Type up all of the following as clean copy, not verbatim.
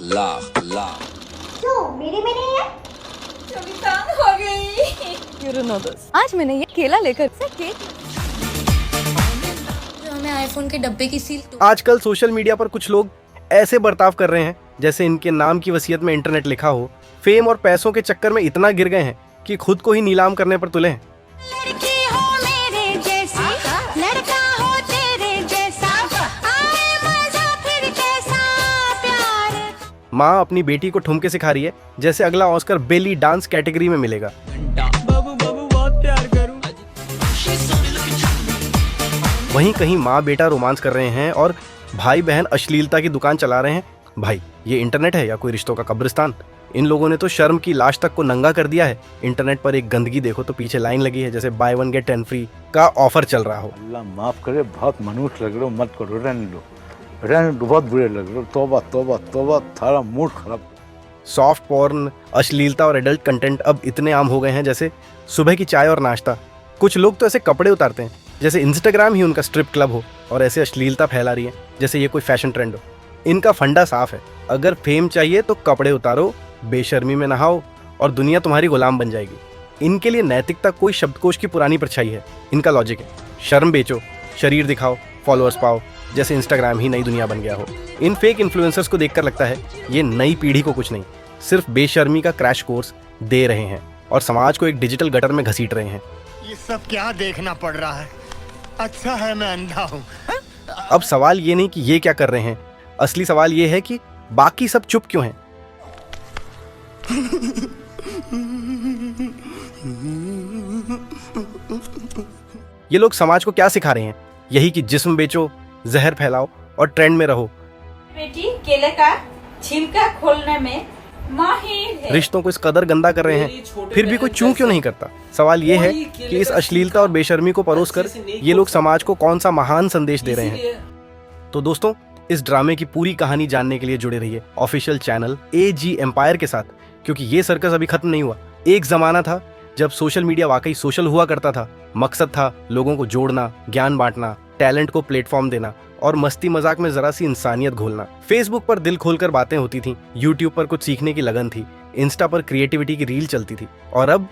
लाख लाख क्यों मेरी में नहीं है? हो गई। You don't know this. आज मैंने ये केला लेकर से केक जो हमें आईफोन के डब्बे की सील आजकल सोशल मीडिया पर कुछ लोग ऐसे बर्ताव कर रहे हैं जैसे इनके नाम की वसीयत में इंटरनेट लिखा हो। फेम और पैसों के चक्कर में इतना गिर गए हैं कि खुद को ही नीलाम करने पर तुले हैं। लड़की हो मेरे जैसी, लड़का हो तेरे जैसा, आए मजा फिर कैसा प्यार। माँ अपनी बेटी को ठुमके सिखा रही है जैसे अगला ऑस्कर बेली डांस कैटेगरी में मिलेगा। वहीं कहीं माँ बेटा रोमांस कर रहे हैं और भाई बहन अश्लीलता की दुकान चला रहे हैं। भाई ये इंटरनेट है या कोई रिश्तों का कब्रिस्तान? इन लोगों ने तो शर्म की लाश तक को नंगा कर दिया है। इंटरनेट पर एक गंदगी देखो तो पीछे लाइन लगी है जैसे बाय 1 गेट 10 फ्री का ऑफर चल रहा हो। अल्लाह माफ करे, बहुत मनुष्य लग रहे हो, मत करो, रहने दो, बहुत बुरे लग रहे हो। तौबा तौबा तौबा, थारा मूड खराब। सॉफ्ट पॉर्न, अश्लीलता और एडल्ट कंटेंट अब इतने आम हो गए हैं जैसे सुबह की चाय और नाश्ता। कुछ लोग तो ऐसे कपड़े उतारते हैं जैसे इंस्टाग्राम ही उनका स्ट्रिप क्लब हो और ऐसे अश्लीलता फैला रही है जैसे ये कोई फैशन ट्रेंड हो। इनका फंडा साफ है, अगर फेम चाहिए तो कपड़े उतारो, बेशर्मी में नहाओ और दुनिया तुम्हारी गुलाम बन जाएगी। इनके लिए नैतिकता कोई शब्दकोश की पुरानी परछाई है। इनका लॉजिक है शर्म बेचो, शरीर दिखाओ, फॉलोअर्स पाओ, जैसे इंस्टाग्राम ही नई दुनिया बन गया हो। इन फेक इन्फ्लुएंसर्स को देखकर लगता है ये नई पीढ़ी को कुछ नहीं, सिर्फ बेशर्मी का क्रैश कोर्स दे रहे हैं और समाज को एक डिजिटल गटर में घसीट रहे हैं। ये सब क्या देखना पड़ रहा है? अच्छा है मैं अंधा हूँ। अब सवाल ये नहीं कि ये क्या कर रहे हैं, असली सवाल ये है कि बाकी सब चुप क्यों हैं। ये लोग समाज को क्या सिखा रहे हैं? यही कि जिस्म बेचो, जहर फैलाओ और ट्रेंड में रहो। बेटी केले का छिलका खोलने में माहिर है। रिश्तों को इस कदर गंदा कर रहे हैं फिर भी कोई चूं क्यों नहीं करता। सवाल ये है कि इस अश्लीलता और बेशर्मी को परोसकर ये लोग समाज को कौन सा महान संदेश दे रहे हैं। तो दोस्तों, इस ड्रामे की पूरी कहानी जानने के लिए जुड़े रहिए ऑफिशियल चैनल AG एम्पायर के साथ, क्योंकि ये सर्कस अभी खत्म नहीं हुआ। एक जमाना था जब सोशल मीडिया वाकई सोशल हुआ करता था। मकसद था लोगों को जोड़ना, ज्ञान बांटना, टैलेंट को प्लेटफॉर्म देना और मस्ती मजाक में जरा सी इंसानियत घोलना। फेसबुक पर दिल खोलकर बातें होती थी, यूट्यूब पर कुछ सीखने की लगन थी, इंस्टा पर क्रिएटिविटी की रील चलती थी और अब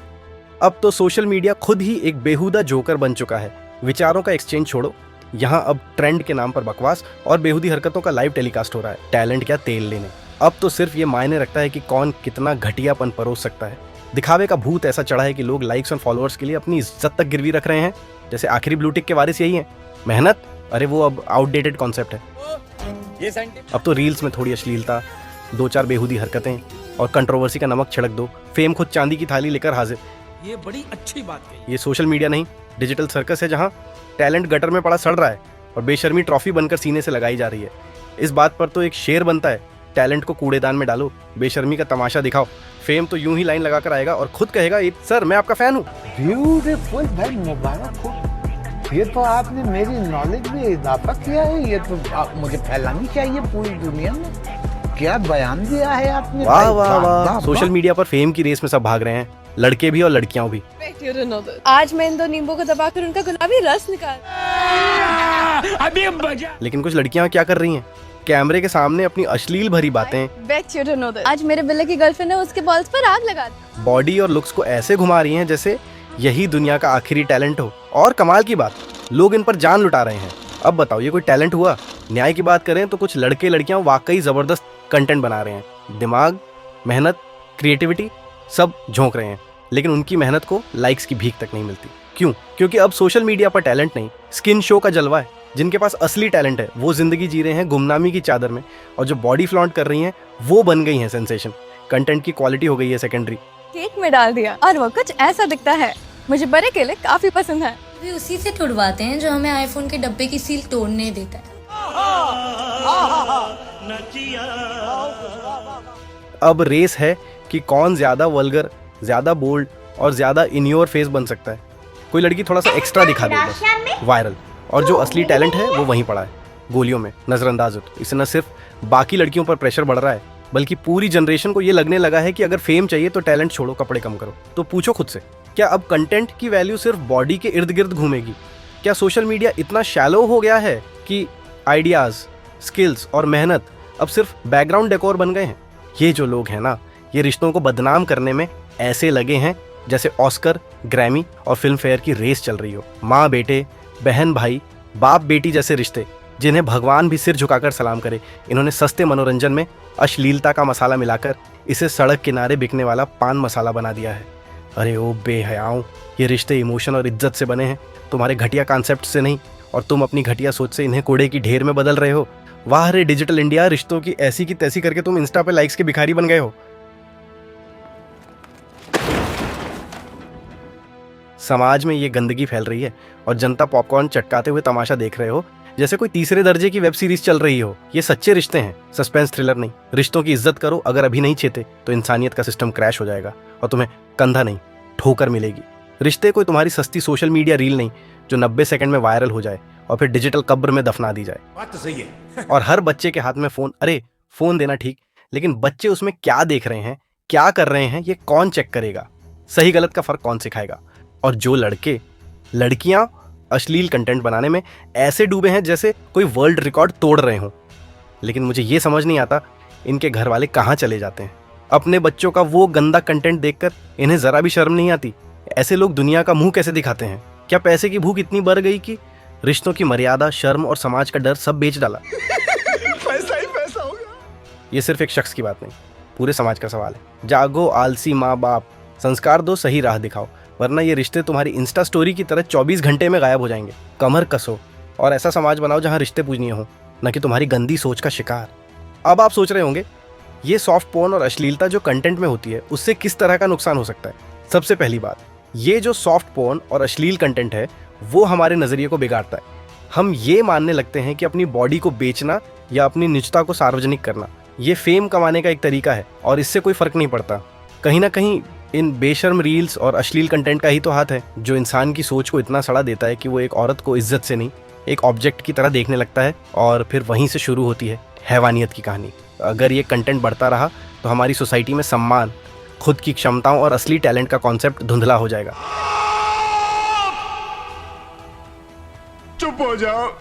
तो सोशल मीडिया खुद ही एक बेहुदा जोकर बन चुका है। विचारों का एक्सचेंज छोड़ो, यहाँ अब ट्रेंड के नाम पर बकवास और बेहुदी हरकतों का लाइव टेलीकास्ट हो रहा है। टैलेंट क्या तेल लेने। अब तो सिर्फ ये मायने रखता है कि कौन कितना घटियापन परोस सकता है। दिखावे का भूत ऐसा चढ़ा है कि लोग लाइक्स और फॉलोअर्स के लिए अपनी इज्जत तक गिरवी रख रहे हैं। जैसे आखिरी ब्लूटिक के वारिस यही है, मेहनत। अरे वो अब आउटडेटेड कॉन्सेप्ट है। अब तो रील्स में थोड़ी अश्लीलता, 2-4 बेहुदी हरकतें और कंट्रोवर्सी का नमक छिड़क दो, फेम खुद चांदी की थाली लेकर हाजिर। ये बड़ी अच्छी बात है। ये सोशल मीडिया नहीं, डिजिटल सर्कस है जहाँ टैलेंट गटर में पड़ा सड़ रहा है और बेशर्मी ट्रॉफी बनकर सीने से लगाई जा रही है। इस बात पर तो एक शेर बनता है, टैलेंट को कूड़ेदान में डालो, बेशर्मी का तमाशा दिखाओ। फेम तो यूं ही लाइन लगाकर आएगा और खुद कहेगा सर मैं आपका फैन हूँ। ब्यूटीफुल भाई, मुबारक हो। ये तो आपने मेरी नॉलेज में इजाफा किया है। ये तो मुझे फैलानी चाहिए पूरी दुनिया में। क्या बयान दिया है आपने। वाह वाह वाह। सोशल मीडिया पर फेम की रेस में सब भाग रहे हैं, लड़के भी और लड़कियां भी। You don't know this. आज मैं इन 2 नींबू को दबाकर उनका गुलाबी रस निकाल। लेकिन कुछ लड़कियां क्या कर रही हैं? कैमरे के सामने अपनी अश्लील भरी बातें, Bet you don't know this. आज मेरे बिल्ले की गर्लफ्रेंड ने उसके बॉल्स पर आग लगा दी। बॉडी और लुक्स को ऐसे घुमा रही हैं जैसे यही दुनिया का आखिरी टैलेंट हो। और कमाल की बात, लोग इन पर जान लुटा रहे हैं। अब बताओ ये कोई टैलेंट हुआ? न्याय की बात करें तो कुछ लड़के लड़कियां वाकई जबरदस्त कंटेंट बना रहे हैं। दिमाग, मेहनत, क्रिएटिविटी सब झोंक रहे हैं, लेकिन उनकी मेहनत को लाइक्स की भीख तक नहीं मिलती। क्यों? क्योंकि अब सोशल मीडिया पर टैलेंट नहीं, स्किन शो का जलवा है। जिनके पास असली टैलेंट है वो जिंदगी जी रहे हैं गुमनामी की चादर में, और जो बॉडी फ्लॉन्ट कर रही हैं वो बन गई हैं सेंसेशन। कंटेंट की क्वालिटी हो गई है सेकेंडरी। केक में डाल दिया और वो कुछ ऐसा दिखता है। मुझे बड़े केले काफी पसंद है। भी उसी से तुड़वाते हैं जो हमें आईफोन के डब्बे की सील तोड़ने देता है। अब रेस है कि कौन ज्यादा वल्गर, ज्यादा बोल्ड और ज्यादा इन योर फेस बन सकता है। कोई लड़की थोड़ा सा एक्स्ट्रा दिखा दे बस, वायरल। और जो असली टैलेंट है वो वहीं पड़ा है, गोलियों में, नजरअंदाज हो। इससे न सिर्फ बाकी लड़कियों पर प्रेशर बढ़ रहा है, बल्कि पूरी जनरेशन को ये लगने लगा है कि अगर फेम चाहिए तो टैलेंट छोड़ो, कपड़े कम करो। तो पूछो खुद से, क्या अब कंटेंट की वैल्यू सिर्फ बॉडी के इर्द गिर्द घूमेगी? क्या सोशल मीडिया इतना शैलो हो गया है कि आइडियाज, स्किल्स और मेहनत अब सिर्फ बैकग्राउंड डेकोर बन गए हैं। ये जो लोग हैं ना, ये रिश्तों को बदनाम करने में ऐसे लगे हैं जैसे ऑस्कर, ग्रैमी और फिल्म फेयर की रेस चल रही हो। माँ बेटे, बहन भाई, बाप बेटी जैसे रिश्ते जिन्हें भगवान भी सिर झुकाकर सलाम करे, इन्होंने सस्ते मनोरंजन में अश्लीलता का मसाला मिलाकर इसे सड़क किनारे बिकने वाला पान मसाला बना दिया है। अरे ओ बेहयाओं, ये रिश्ते इमोशन और इज्जत से बने हैं, तुम्हारे घटिया कॉन्सेप्ट से नहीं, और तुम अपनी घटिया सोच से इन्हें कूड़े की ढेर में बदल रहे हो। वाह रे डिजिटल इंडिया, रिश्तों की ऐसी की तैसी करके तुम इंस्टा पे लाइक्स के भिखारी बन गए हो। समाज में ये गंदगी फैल रही है और जनता पॉपकॉर्न चटकाते हुए तमाशा देख रहे हो जैसे कोई तीसरे दर्जे की वेब सीरीज चल रही हो। ये सच्चे रिश्ते हैं, सस्पेंस थ्रिलर नहीं। रिश्तों की इज्जत करो, अगर अभी नहीं छेते तो इंसानियत का सिस्टम क्रैश हो जाएगा और तुम्हें कंधा नहीं ठोकर मिलेगी। रिश्ते कोई तुम्हारी सस्ती सोशल मीडिया रील नहीं जो 90 सेकंड में वायरल हो जाए और फिर डिजिटल कब्र में दफना दी जाए। बात तो सही है। और हर बच्चे के हाथ में फोन, अरे फोन देना ठीक, लेकिन बच्चे उसमें क्या देख रहे हैं, क्या कर रहे हैं, ये कौन चेक करेगा? सही गलत का फर्क कौन सिखाएगा? और जो लड़के लड़कियां अश्लील कंटेंट बनाने में ऐसे डूबे हैं जैसे कोई वर्ल्ड रिकॉर्ड तोड़ रहे हों। लेकिन मुझे ये समझ नहीं आता इनके घर वाले कहाँ चले जाते हैं। अपने बच्चों का वो गंदा कंटेंट देखकर इन्हें जरा भी शर्म नहीं आती। ऐसे लोग दुनिया का मुंह कैसे दिखाते हैं? क्या पैसे की भूख इतनी बढ़ गई कि रिश्तों की मर्यादा, शर्म और समाज का डर सब बेच डाला? पैसा ही पैसा हो गया। ये सिर्फ एक शख्स की बात नहीं, पूरे समाज का सवाल है। जागो आलसी माँ बाप, संस्कार दो, सही राह दिखाओ, वरना ये रिश्ते तुम्हारी इंस्टा स्टोरी की तरह 24 घंटे में गायब हो जाएंगे। कमर कसो और ऐसा समाज बनाओ जहां रिश्ते पूजनीय हो, न कि तुम्हारी गंदी सोच का शिकार। अब आप सोच रहे होंगे ये सॉफ्ट पोर्न और अश्लीलता जो कंटेंट में होती है उससे किस तरह का नुकसान हो सकता है। सबसे पहली बात, ये जो सॉफ्ट पोर्न और अश्लील कंटेंट है वो हमारे नजरिए को बिगाड़ता है। हम ये मानने लगते हैं कि अपनी बॉडी को बेचना या अपनी निजता को सार्वजनिक करना ये फेम कमाने का एक तरीका है और इससे कोई फर्क नहीं पड़ता। कहीं ना कहीं इन बेशर्म रील्स और अश्लील कंटेंट का ही तो हाथ है जो इंसान की सोच को इतना सड़ा देता है कि वो एक औरत को इज्जत से नहीं एक ऑब्जेक्ट की तरह देखने लगता है, और फिर वहीं से शुरू होती है हैवानियत की कहानी। अगर ये कंटेंट बढ़ता रहा तो हमारी सोसाइटी में सम्मान, खुद की क्षमताओं और असली टैलेंट का कॉन्सेप्ट धुंधला हो जाएगा। चुप हो जाओ।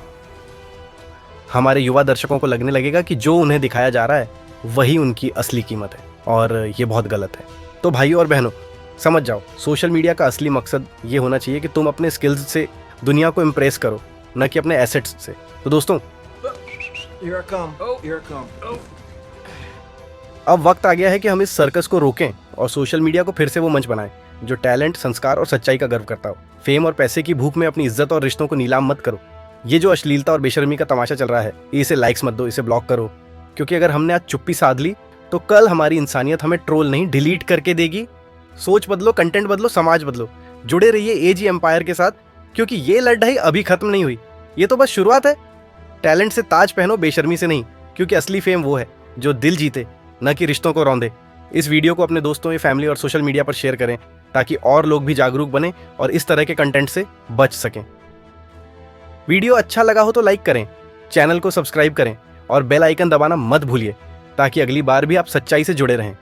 हमारे युवा दर्शकों को लगने लगेगा कि जो उन्हें दिखाया जा रहा है वही उनकी असली कीमत है, और ये बहुत गलत है। तो भाइयों और बहनों, समझ जाओ, सोशल मीडिया का असली मकसद ये होना चाहिए कि तुम अपने स्किल्स से दुनिया को इम्प्रेस करो, न कि अपने एसेट्स से। तो दोस्तों, अब वक्त आ गया है कि हम इस सर्कस को रोकें और सोशल मीडिया को फिर से वो मंच बनाएं जो टैलेंट, संस्कार और सच्चाई का गर्व करता हो। फेम और पैसे की भूख में अपनी इज्जत और रिश्तों को नीलाम मत करो। ये जो अश्लीलता और बेशर्मी का तमाशा चल रहा है, इसे लाइक्स मत दो, इसे ब्लॉक करो, क्योंकि अगर हमने आज चुप्पी साध ली तो कल हमारी इंसानियत हमें ट्रोल नहीं डिलीट करके देगी। सोच बदलो, कंटेंट बदलो, समाज बदलो। जुड़े रहिए एजी एम्पायर के साथ, क्योंकि ये लड़ाई अभी खत्म नहीं हुई, ये तो बस शुरुआत है। टैलेंट से ताज पहनो, बेशर्मी से नहीं, क्योंकि असली फेम वो है जो दिल जीते, न कि रिश्तों को रौंदे। इस वीडियो को अपने दोस्तों या फैमिली और सोशल मीडिया पर शेयर करें ताकि और लोग भी जागरूक बने और इस तरह के कंटेंट से बच सकें। वीडियो अच्छा लगा हो तो लाइक करें, चैनल को सब्सक्राइब करें और बेल आइकन दबाना मत भूलिए ताकि अगली बार भी आप सच्चाई से जुड़े रहें।